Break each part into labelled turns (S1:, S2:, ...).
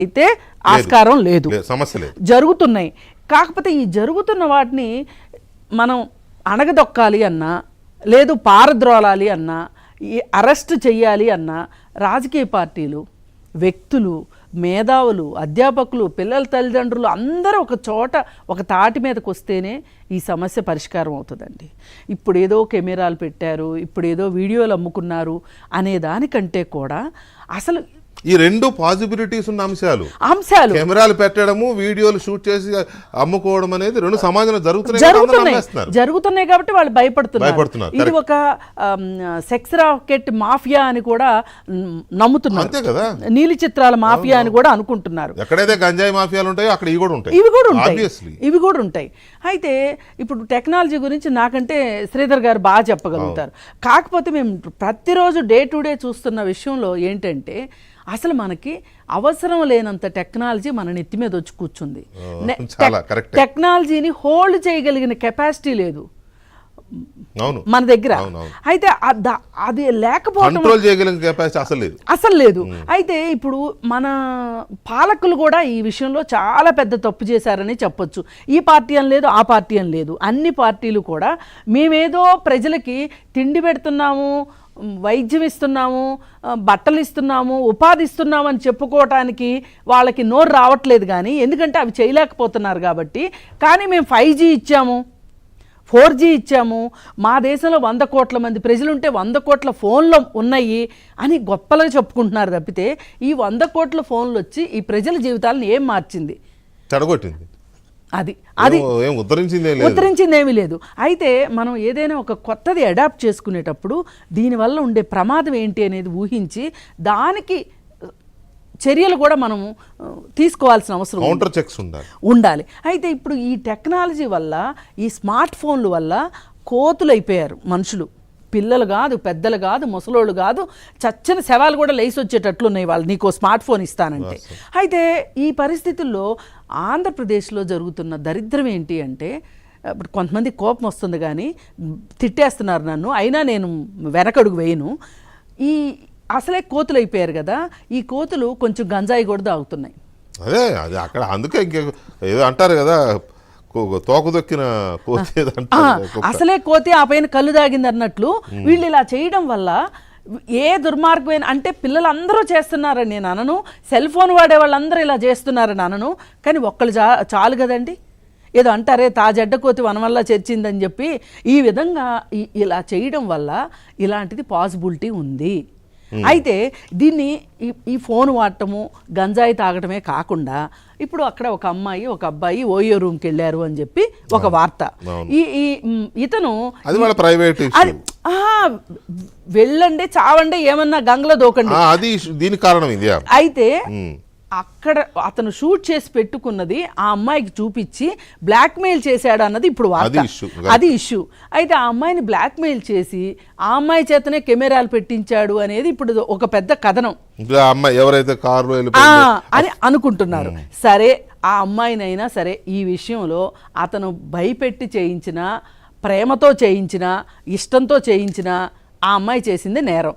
S1: అయితే ఆస్కారం లేదు,
S2: సమస్య లేదు,
S1: జరుగుతున్నాయి. కాకపోతే ఈ జరుగుతున్న వాటిని మనం అణగదొక్కాలి అన్నా, లేదు పారద్రోలాలి అన్నా, ఈ అరెస్ట్ చెయ్యాలి అన్నా రాజకీయ పార్టీలు, వ్యక్తులు, మేధావులు, అధ్యాపకులు, పిల్లల తల్లిదండ్రులు అందరూ ఒక చోట ఒక తాటి మీదకి వస్తేనే ఈ సమస్య పరిష్కారం అవుతుందండి. ఇప్పుడు ఏదో కెమెరాలు పెట్టారు, ఇప్పుడు ఏదో వీడియోలు అమ్ముకున్నారు అనే దానికంటే కూడా అసలు
S2: ఈ రెండు పాసిబిలిటీస్ ఉన్న అంశాలు కెమెరాలు పెట్టడము, వీడియోలు షూట్ చేసి అమ్ముకోవడం అనేది రెండు సమాజంలో
S1: జరుగుతున్నాయి కాబట్టి వాళ్ళు భయపడుతున్నారు. ఇది ఒక సెక్స్ రాకెట్ మాఫియా అని కూడా నమ్ముతున్నారు,
S2: అంతే కదా,
S1: నీలి చిత్రాల మాఫియా అని కూడా అనుకుంటున్నారు.
S2: ఎక్కడైతే గంజాయి మాఫియాలు ఉంటాయో అక్కడ ఇవి
S1: కూడా ఉంటాయి. అయితే ఇప్పుడు టెక్నాలజీ గురించి నాకంటే శ్రీధర్ గారు బాగా చెప్పగలుగుతారు. కాకపోతే మేము ప్రతిరోజు డే టు డే చూస్తున్న విషయంలో ఏంటంటే అసలు మనకి అవసరం లేనంత టెక్నాలజీ మన నెత్తి మీద వచ్చి కూర్చుంది. టెక్నాలజీని హోల్డ్ చేయగలిగిన కెపాసిటీ లేదు మన దగ్గర. అయితే అది లేకపోవడం అసలు లేదు. అయితే ఇప్పుడు మన పాలకులు కూడా ఈ విషయంలో చాలా పెద్ద తప్పు చేశారని చెప్పొచ్చు. ఈ పార్టీ అని లేదు, ఆ పార్టీ అని లేదు, అన్ని పార్టీలు కూడా మేమేదో ప్రజలకి తిండి పెడుతున్నాము, వైద్యం ఇస్తున్నాము, బట్టలు ఇస్తున్నాము, ఉపాధి ఇస్తున్నాము అని చెప్పుకోవటానికి వాళ్ళకి నోరు రావట్లేదు. కానీ ఎందుకంటే అవి చేయలేకపోతున్నారు కాబట్టి. కానీ మేము 5G ఇచ్చాము, 4G ఇచ్చాము, మా దేశంలో 100 కోట్ల మంది ప్రజలుంటే 100 కోట్ల ఫోన్లు ఉన్నాయి అని గొప్పలుగా చెప్పుకుంటున్నారు తప్పితే ఈ 100 కోట్ల ఫోన్లు వచ్చి ఈ ప్రజల జీవితాలను ఏం మార్చింది?
S2: చెడగొట్టింది.
S1: అది ఉద్ధరించిందేమీ లేదు. అయితే మనం ఏదైనా ఒక కొత్తది అడాప్ట్ చేసుకునేటప్పుడు దీనివల్ల ఉండే ప్రమాదం ఏంటి అనేది ఊహించి దానికి చర్యలు కూడా మనము తీసుకోవాల్సిన అవసరం ఉండాలి. అయితే ఇప్పుడు ఈ టెక్నాలజీ వల్ల, ఈ స్మార్ట్ ఫోన్ల వల్ల కోతులు అయిపోయారు మనుషులు. పిల్లలు కాదు, పెద్దలు కాదు, ముసలోళ్ళు కాదు, చచ్చిన శవాలు కూడా లేచి వచ్చేటట్లున్నాయి వాళ్ళు నీకో స్మార్ట్ ఫోన్ ఇస్తానంటే. అయితే ఈ పరిస్థితుల్లో ఆంధ్రప్రదేశ్లో జరుగుతున్న దరిద్రం ఏంటి అంటే, ఇప్పుడు కొంతమంది కోపం వస్తుంది కానీ తిట్టేస్తున్నారు నన్ను, అయినా నేను వెనకడుగు వేయను. ఈ అసలే కోతులు అయిపోయారు కదా, ఈ కోతులు కొంచెం గంజాయి కూడా తాగుతున్నాయి.
S2: అదే అది అక్కడ అందుకే ఏదో అంటారు కదా, తోకదొక్కిన కోతి,
S1: అసలే కోతి ఆ పైన కళ్ళు దాగింది అన్నట్లు వీళ్ళు ఇలా చేయడం వల్ల ఏ దుర్మార్గమైన, అంటే పిల్లలందరూ చేస్తున్నారని నేను అనను, సెల్ ఫోన్ వాడే వాళ్ళందరూ ఇలా చేస్తున్నారని అనను, కానీ ఒక్కళ్ళు చాలు కదండి. ఏదో అంటారే తాజడ్డ కోతి వనం వల్ల చర్చిందని చెప్పి ఈ విధంగా ఇలా చేయడం వల్ల ఇలాంటిది పాసిబిలిటీ ఉంది. అయితే దీన్ని ఈ ఫోన్ వాడటము, గంజాయి తాగటమే కాకుండా ఇప్పుడు అక్కడ ఒక అమ్మాయి ఒక అబ్బాయి ఓయో రూమ్కి వెళ్ళారు అని చెప్పి ఒక వార్త. ఇతను వెళ్ళండి, చావండి, ఏమన్నా గంగలో దూకండి,
S2: దీనికి కారణం ఇది.
S1: అయితే అక్కడ అతను షూట్ చేసి పెట్టుకున్నది ఆ అమ్మాయికి చూపించి బ్లాక్మెయిల్ చేశాడు అన్నది ఇప్పుడు వార్త. అది ఇష్యూ. అయితే ఆ అమ్మాయిని బ్లాక్మెయిల్ చేసి ఆ అమ్మాయి చేతనే కెమెరాలు పెట్టించాడు అనేది ఇప్పుడు ఒక పెద్ద కథనం
S2: ఎవరైతే కారులో
S1: అని అనుకుంటున్నారు. సరే, ఆ అమ్మాయినైనా సరే ఈ విషయంలో అతను భయపెట్టి చేయించినా, ప్రేమతో చేయించినా, ఇష్టంతో చేయించినా ఆ అమ్మాయి చేసింది నేరం.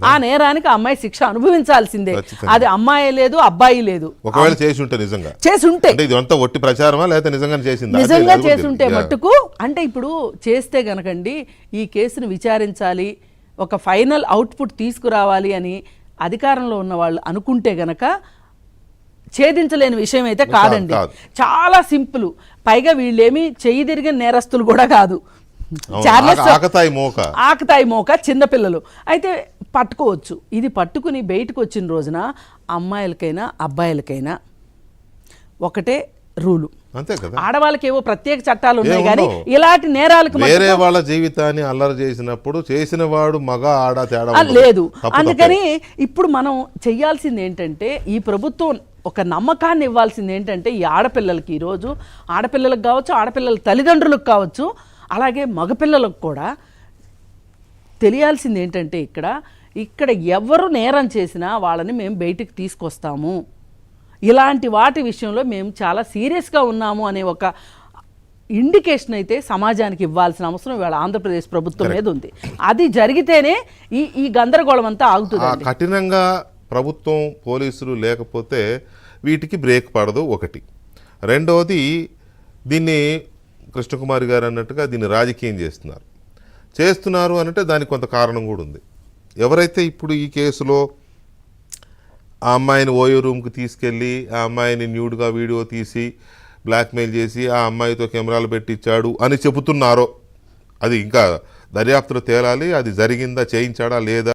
S1: ఆ నేరానికి ఆ అమ్మాయి శిక్ష అనుభవించాల్సిందే. అది అమ్మాయి లేదు, అబ్బాయి లేదు.
S2: ఒకవేళ చేసి ఉంటే ఒట్టి ప్రచారమా లేదా నిజంగా
S1: చేసి ఉంటే మట్టుకు, అంటే ఇప్పుడు చేస్తే గనకండి ఈ కేసును విచారించాలి, ఒక ఫైనల్ అవుట్పుట్ తీసుకురావాలి అని అధికారంలో ఉన్న వాళ్ళు అనుకుంటే గనక ఛేదించలేని విషయం అయితే కాదండి. చాలా సింపుల్. పైగా వీళ్ళేమి చెయ్యి తిరిగిన నేరస్తులు కూడా కాదు, ఆకతాయి మోక చిన్నపిల్లలు. అయితే పట్టుకోవచ్చు. ఇది పట్టుకుని బయటకు వచ్చిన రోజున అమ్మాయిలకైనా అబ్బాయిలకైనా ఒకటే రూలు. ఆడవాళ్ళకి ఏవో ప్రత్యేక చట్టాలు ఉన్నాయి కానీ ఇలాంటి నేరాలకు
S2: వేరే వాళ్ళ జీవితాన్ని అల్లరి చేసినప్పుడు చేసిన వాడు మగ ఆడ తేడా
S1: లేదు. అందుకని ఇప్పుడు మనం చెయ్యాల్సింది ఏంటంటే, ఈ ప్రభుత్వం ఒక నమ్మకాన్ని ఇవ్వాల్సింది ఏంటంటే, ఈ ఆడపిల్లలకి, ఈరోజు ఆడపిల్లలకు కావచ్చు, ఆడపిల్లల తల్లిదండ్రులకు కావచ్చు, అలాగే మగపిల్లలకు కూడా తెలియాల్సింది ఏంటంటే, ఇక్కడ ఎవరు నేరం చేసినా వాళ్ళని మేము బయటికి తీసుకొస్తాము, ఇలాంటి వాటి విషయంలో మేము చాలా సీరియస్గా ఉన్నాము అనే ఒక ఇండికేషన్ అయితే సమాజానికి ఇవ్వాల్సిన అవసరం ఇవాళ ఆంధ్రప్రదేశ్ ప్రభుత్వం మీద ఉంది. అది జరిగితేనే ఈ గందరగోళం అంతా ఆగుతుంది.
S2: కఠినంగా ప్రభుత్వం, పోలీసులు లేకపోతే వీటికి బ్రేక్ పడదు ఒకటి. రెండవది, దీన్ని కృష్ణకుమారి గారు అన్నట్టుగా దీన్ని రాజకీయం చేస్తున్నారు అనంటే దానికి కొంత కారణం కూడా ఉంది. ఎవరైతే ఇప్పుడు ఈ కేసులో ఆ అమ్మాయిని ఓయో రూమ్కి తీసుకెళ్ళి ఆ అమ్మాయిని న్యూడ్గా వీడియో తీసి బ్లాక్మెయిల్ చేసి ఆ అమ్మాయితో కెమెరాలు పెట్టించాడు అని చెబుతున్నారో, అది ఇంకా దర్యాప్తులో తేలాలి. అది జరిగిందా, చేయించాడా లేదా